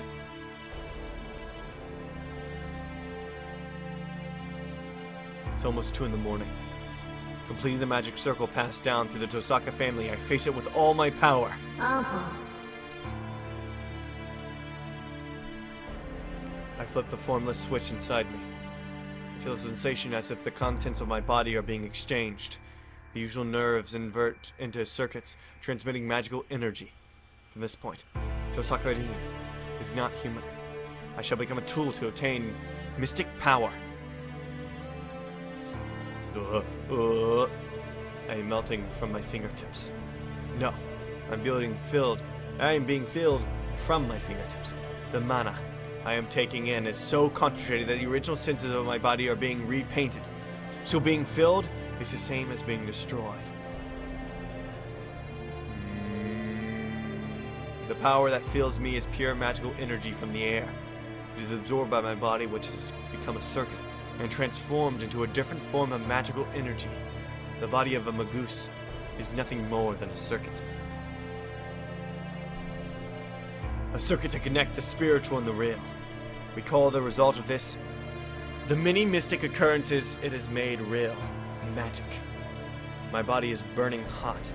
It's almost 2 in the morning. Completing the magic circle passed down through the Tosaka family, I face it with all my power. アンフォン、 I flip the formless switch inside me. I feel a sensation as if the contents of my body are being exchanged. The usual nerves invert into circuits, transmitting magical energy. From this point, Tosaka Rin is not human. I shall become a tool to obtain mystic power. I am melting from my fingertips. No, I am being filled from my fingertips. The mana I am taking in is so concentrated that the original senses of my body are being repainted. So being filled is the same as being destroyed. The power that fills me is pure magical energy from the air. It is absorbed by my body, which has become a circuit, and transformed into a different form of magical energy. The body of a Magus is nothing more than a circuit. A circuit to connect the spiritual and the real. We call the result of this the many mystic occurrences it has made real. Magic. My body is burning hot.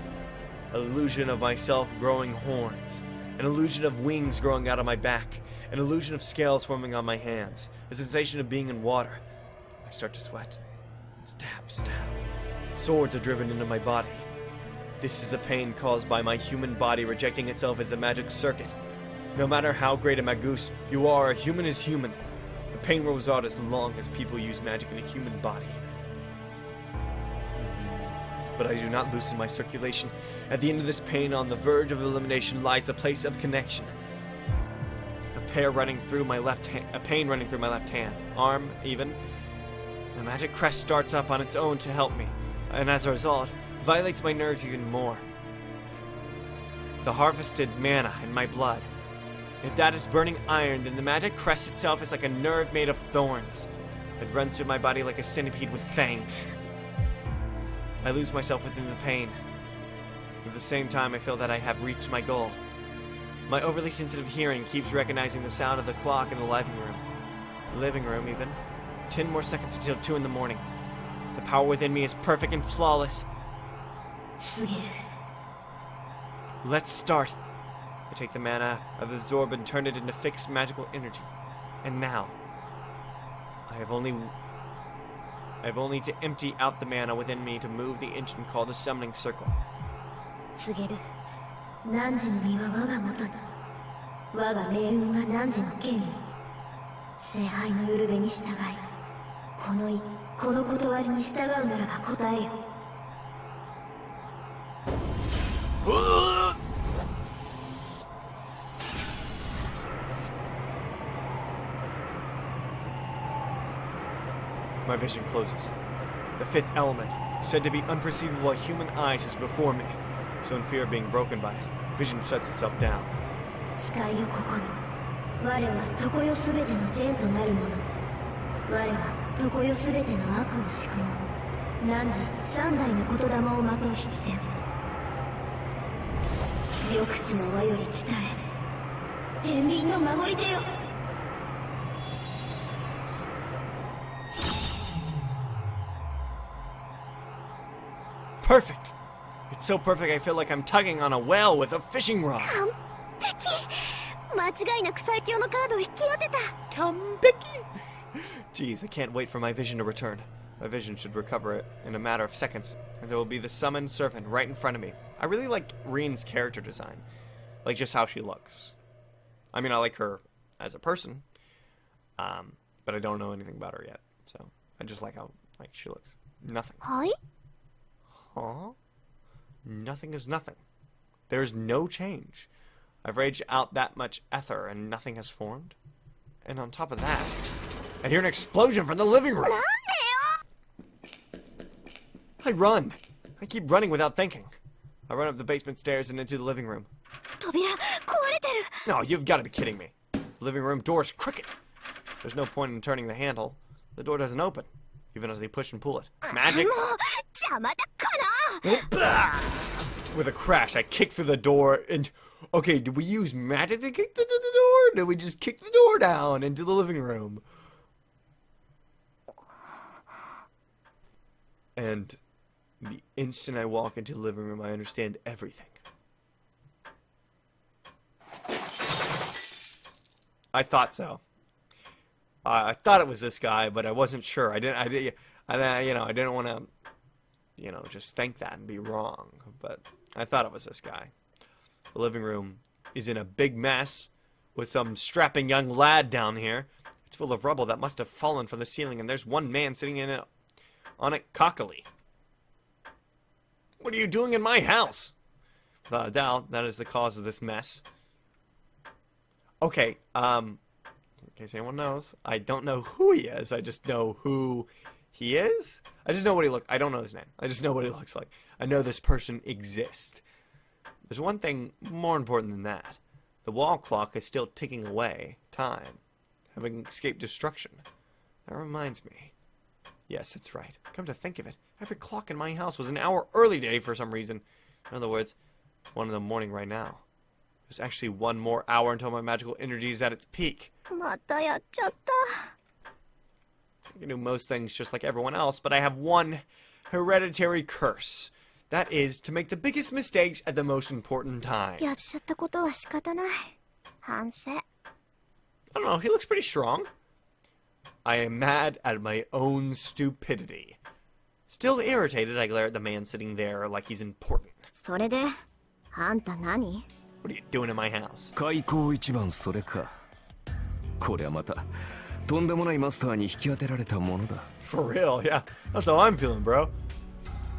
An illusion of myself growing horns. An illusion of wings growing out of my back. An illusion of scales forming on my hands. A sensation of being in water. I start to sweat. Stab, stab. Swords are driven into my body. This is a pain caused by my human body rejecting itself as a magic circuit. No matter how great a Magus you are, a human is human. The pain rolls out as long as people use magic in a human body. But I do not loosen my circulation. At the end of this pain, on the verge of elimination, lies a place of connection. A pain running through my left hand, arm even. The magic crest starts up on its own to help me, and as a result, violates my nerves even more. The harvested mana in my blood. If that is burning iron, then the magic crest itself is like a nerve made of thorns. It runs through my body like a centipede with fangs. I lose myself within the pain. At the same time, I feel that I have reached my goal. My overly sensitive hearing keeps recognizing the sound of the clock in the living room even. 10 more seconds until 2 in the morning. The power within me is perfect and flawless. Let's start. I take the mana of the absorb and turn it into fixed magical energy. And now, I have only to empty out the mana within me to move the engine called the summoning circle. 告げる。汝の身は我が元に。我が命運は汝の権利。聖杯のゆるべに従い、この断りに従うならば答えよ。My vision closes. The fifth element, said to be unperceivable by human eyes, is before me. So in fear of being broken by it, vision shuts itself down. 誓いよここに。我は常世すべての善となるもの。我は常世すべての悪を敷く者。汝三代の言霊をまとう七点。緑地の輪より鍛え。天秤の守り手よ。Perfect! It's so perfect I feel like I'm tugging on a whale with a fishing rod. 完璧。間違いなく最強のカードを引き当てた。完璧! Jeez, I can't wait for my vision to return. My vision should recover it in a matter of seconds, and there will be the summoned servant right in front of me. I really like Rin's character design. Like just how she looks. I mean, I like her as a person, but I don't know anything about her yet. So I just like how she looks. Nothing. はい？ Huh? Nothing is nothing. There's no change. I've raged out that much ether and nothing has formed. And on top of that, I hear an explosion from the living room. I run. I keep running without thinking. I run up the basement stairs and into the living room. 扉壊れてる。 No, you've got to be kidding me. The living room door's crooked. There's no point in turning the handle. The door doesn't open, even as they push and pull it. Magic. もう邪魔だから。 With a crash, I kick through the door and... Okay, did we use magic to kick the door? Or did we just kick the door down into the living room? And the instant I walk into the living room, I understand everything. I thought so. I thought it was this guy, but I wasn't sure. I didn't want to, just think that and be wrong. But I thought it was this guy. The living room is in a big mess with some strapping young lad down here. It's full of rubble that must have fallen from the ceiling, and there's one man sitting in it, on it cockily. What are you doing in my house? Without a doubt, that is the cause of this mess. Okay, in case anyone knows, I don't know who he is. I just know who he is. I just know what he looks. I don't know his name. I just know what he looks like. I know this person exists. There's one thing more important than that. The wall clock is still ticking away time, having escaped destruction. That reminds me. Yes, it's right. Come to think of it, every clock in my house was an hour early today for some reason. In other words, it's 1 in the morning right now. There's actually 1 more hour until my magical energy is at its peak. またやっちゃった。 I can do most things just like everyone else, but I have one hereditary curse. That is to make the biggest mistakes at the most important time. やっちゃったことは仕方ない。反省。 I don't know, he looks pretty strong. I am mad at my own stupidity. Still irritated, I glare at the man sitting there like he's important. それで、あんた何？ What are you doing in my house? 開口一番それか。これはまたとんでもないマスターに引き当てられたものだ。 For real, yeah. That's how I'm feeling, bro.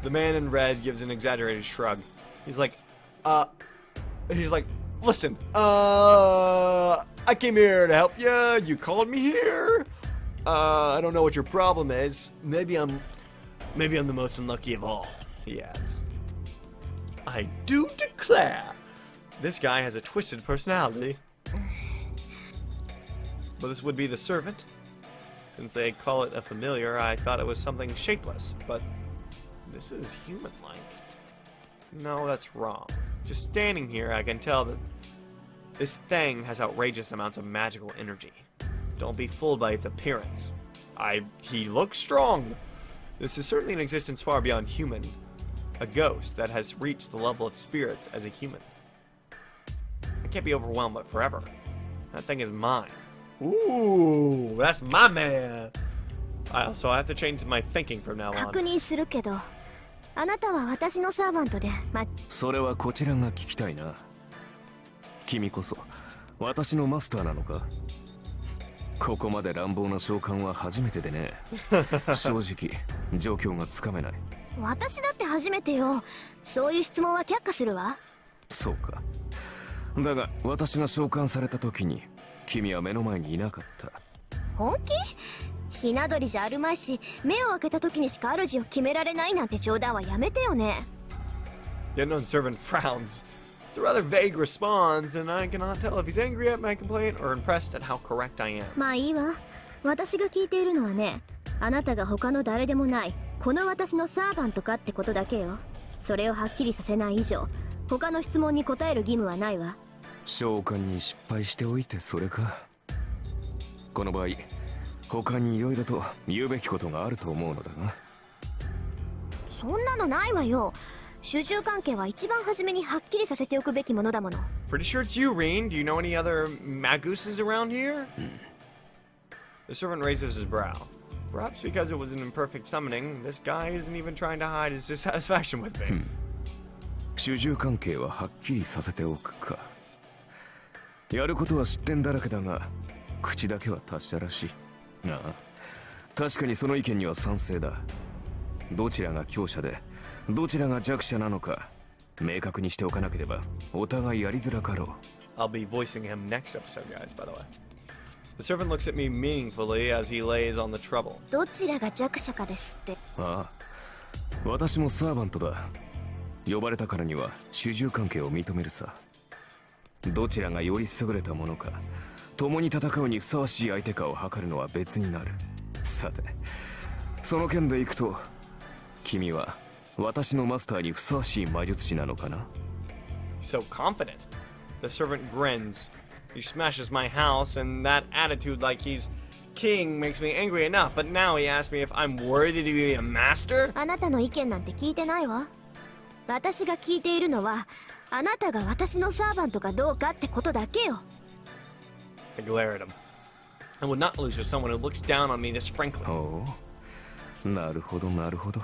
The man in red gives an exaggerated shrug. He's like, listen, I came here to help you. You called me here. I don't know what your problem is. Maybe I'm the most unlucky of all, he adds. I do declare, this guy has a twisted personality. Well, this would be the servant. Since they call it a familiar, I thought it was something shapeless, but this is human-like. No, that's wrong. Just standing here, I can tell that this thing has outrageous amounts of magical energy. Don't be fooled by its appearance. He looks strong. This is certainly an existence far beyond human. A ghost that has reached the level of spirits as a human. I can't be overwhelmed by forever. That thing is mine. Ooh, that's my man. So I have to change my thinking from now on. 確認するけど、あなたは私のサーバントで、それはこちらが聞きたいな。君こそ私のマスターなのか。ここまで乱暴な召喚は初めてでね。正直状況がつかめない。私だって初めてよ。そういう質問は却下するわ。そうか。だが私が召喚された時に君は目の前にいなかった。本気？ひな鳥じゃあるまいし、目を開けた時にしか主を決められないなんて冗談はやめてよね。The unknown servant frowns. It's a rather vague response, and I cannot tell if he's angry at my complaint or impressed at how correct I am. まあいいわ。私が聞いているのはね、あなたが他の誰でもない、この私のサーバントかってことだけよ。それをはっきりさせない以上、他の質問に答える義務はないわ。召喚に失敗しておいてそれか。この場合、他にいろいろと言うべきことがあると思うのだが。そんなのないわよ。主従関係は一番初めにはっきりさせておくべきものだもの。Pretty sure it's you, Reen. Do you know any other magooses around here? The servant raises his brow. Perhaps because it was an imperfect summoning, this guy isn't even trying to hide his dissatisfaction with me. 主従関係ははっきりさせておくか。やることは失点だらけだが、口だけは達者らしい。なあ、確かにその意見には賛成だ。どちらが強者でどちらが弱者なのか明確にしておかなければお互いやりづらかろう。 I'll be voicing him next episode, guys, by the way. The servant looks at me meaningfully as he lays on the trouble. どちらが弱者かですって。ああ、私もサーバントだ。呼ばれたからには主従関係を認めるさ。どちらがより優れたものか、共に戦うにふさわしい相手かを測るのは別になる。さて、その件でいくと、君は私のマスターにふさわしい魔術師なのかな？ So confident. The servant grins. He smashes my house, and that attitude like he's king makes me angry enough, but now he asks me if I'm worthy to be a master? あなたの意見なんて聞いてないわ。私が聞いているのは、あなたが私のサーバントかどうかってことだけよ。I glare at him. I would not lose to someone who looks down on me this frankly. おお、なるほどなるほど。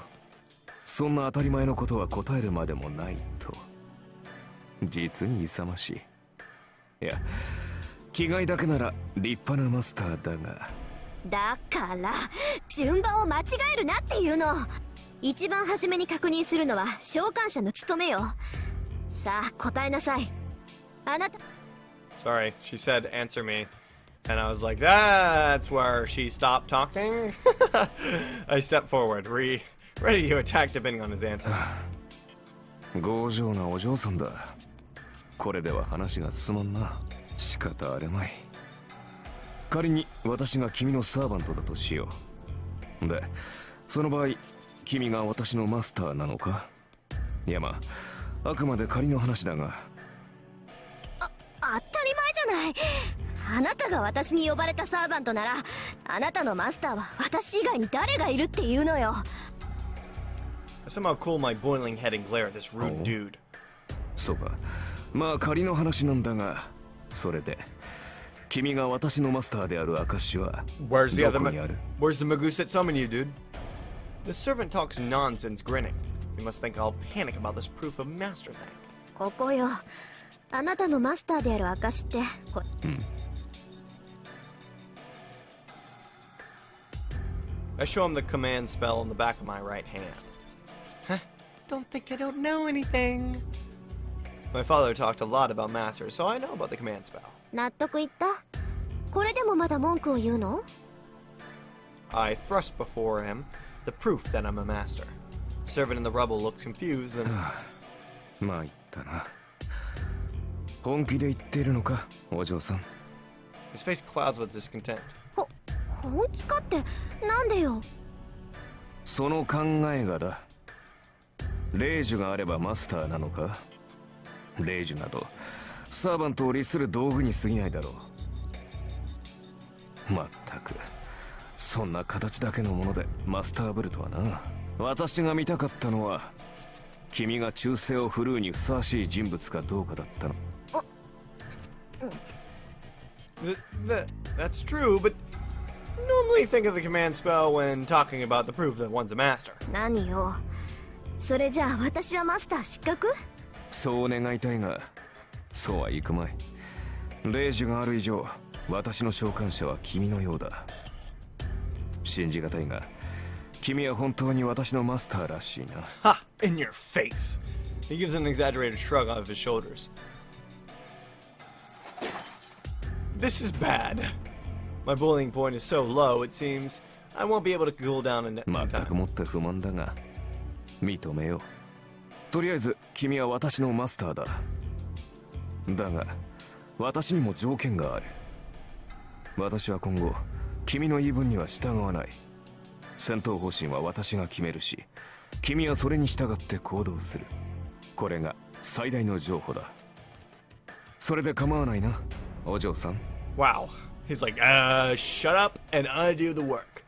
そんな当たり前のことは答えるまでもないと。実に勇ましい。いや、気概だけなら立派なマスターだが。だから順番を間違えるなっていうの。一番初めに確認するのは召喚者の務めよ。さあ答えなさい。あなた。 Sorry, she said answer me. And I was like, that's where she stopped talking. I stepped forward, ready to attack depending on his answer. 強情なお嬢さんだ。これでは話が進まんな。仕方あるまい。仮に私が君のサーバントだとしよう。で、その場合、君が私のマスターなのか？いやまあ、あくまで仮の話だが。当たり前じゃない。あなたが私に呼ばれたサーバントなら、あなたのマスターは私以外に誰がいるっていうのよ。I somehow cool my boiling head and glare at this rude dude. そうか。まあ仮の話なんだが、それで君が私のマスターである証は Where's the ど other こにある？ Where's the magoose that summoned you, dude? The servant talks nonsense, grinning. You must think I'll panic about this proof of master thing. ここよ。あなたのマスターである証ってこ。I show him the command spell on the back of my right hand. Huh? Don't think I don't know anything. My father talked a lot about masters, so I know about the command spell. 納得いった？これでもまだ文句を言うの？ I thrust before him the proof that I'm a master. The servant in the rubble looked confused and... まあ言ったな。本気で言っているのか、お嬢さん。 His face clouds with discontent. 本気かってなんでよ。その考えがだ。霊樹があればマスターなのか？霊樹などサーバントを利する道具に過ぎないだろう。まったくそんな形だけのものでマスターブルとはな。私が見たかったのは君が忠誠を振るうにふさわしい人物かどうかだったの。That's true, but normally think of the command spell when talking about the proof that one's a master. 何よ。それじゃあ私はマスター失格？そう願いたいが、そうはいくまい。霊樹がある以上、私の召喚者は君のようだ。信じがたいが、君は本当に私のマスターらしいな。Ha! In your face! He gives an exaggerated shrug of his shoulders. This is bad. My bullying point is so low, it seems I won't be able to cool down in 全 time. くもって不満だが、認めよう。とりあえず、君は私のマスターだ。だが、私にも条件がある。私は今後、君の言い分には従わない。戦闘方針は私が決めるし、君はそれに従って行動する。これが最大の譲歩だ。それで構わないな、お嬢さん。Wow. He's like, shut up and undo the work.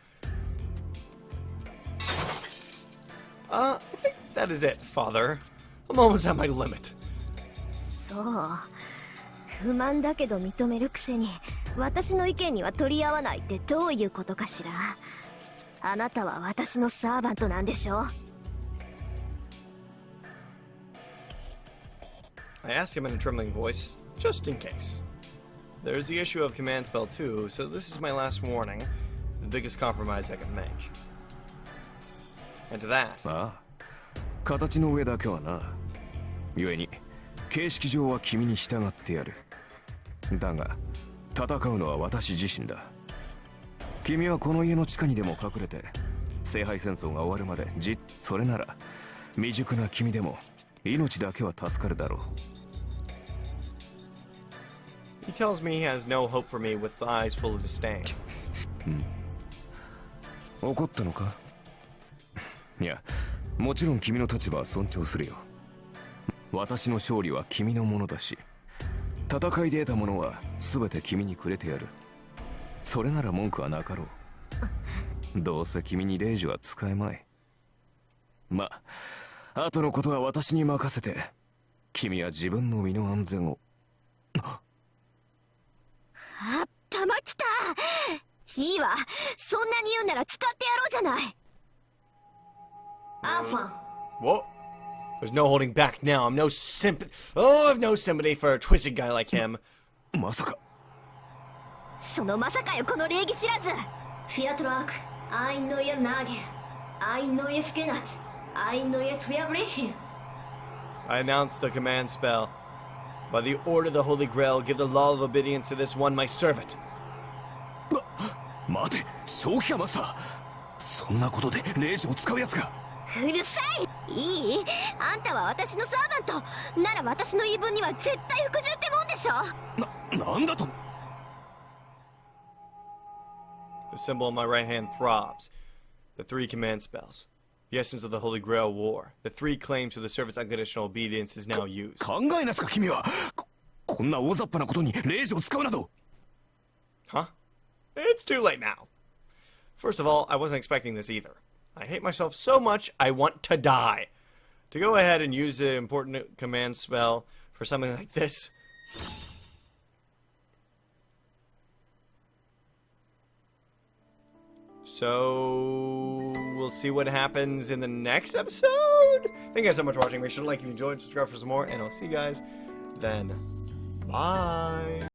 I think that is it, father. I'm almost at my limit. そう。不満だけど認めるくせに私の意見には取り合わないってどういうことかしら。あなたは私のサーバントなんでしょ。 I asked him in a trembling voice, just in case. There's the issue of command spell too, so this is my last warning, the biggest compromise I can make. And to that, ああ、形の上だけはな。故に形式上は君に従ってやる。だが戦うのは私自身だ。君はこの家の地下にでも隠れて聖杯戦争が終わるまでそれなら未熟な君でも命だけは助かるだろう。 He tells me he has no hope for me with eyes full of disdain. 怒ったのか？いや、もちろん君の立場は尊重するよ。私の勝利は君のものだし、戦いで得たものは全て君にくれてやる。それなら文句はなかろう。どうせ君に令状は使えまい。まあ、後のことは私に任せて、君は自分の身の安全を。頭きた。いいわ、そんなに言うなら使ってやろうじゃない。アンファン。 Whoa. There's no holding back now. I'm no sympathy. Oh, I've no sympathy for a twisted guy like him. まさか。そのまさかよ、この礼儀知らず。フィアトラーク、アイノイエナーゲン、アイノイエスケナツ、アイノイエスフィアブレヒン。 I announce the command spell. By the order of the Holy Grail, give the law of obedience to this one, my servant. 待て、正気かマスター。そんなことで令状を使うやつが。うるさい。いい？あんたは私のサーバントなら、私の言い分には絶対服従ってもんでしょ。なんだと。 The symbol on my right hand throbs. The three command spells. The essence of the Holy Grail war. The three claims to the servant's unconditional obedience is now used. 考えなすか君は。こんな大雑把なことに令状を使うなど。 Huh? It's too late now. First of all, I wasn't expecting this either. I hate myself so much, I want to die. To go ahead and use the important command spell for something like this. So, we'll see what happens in the next episode. Thank you guys so much for watching. Make sure to like if you enjoyed, subscribe for some more, and I'll see you guys then. Bye.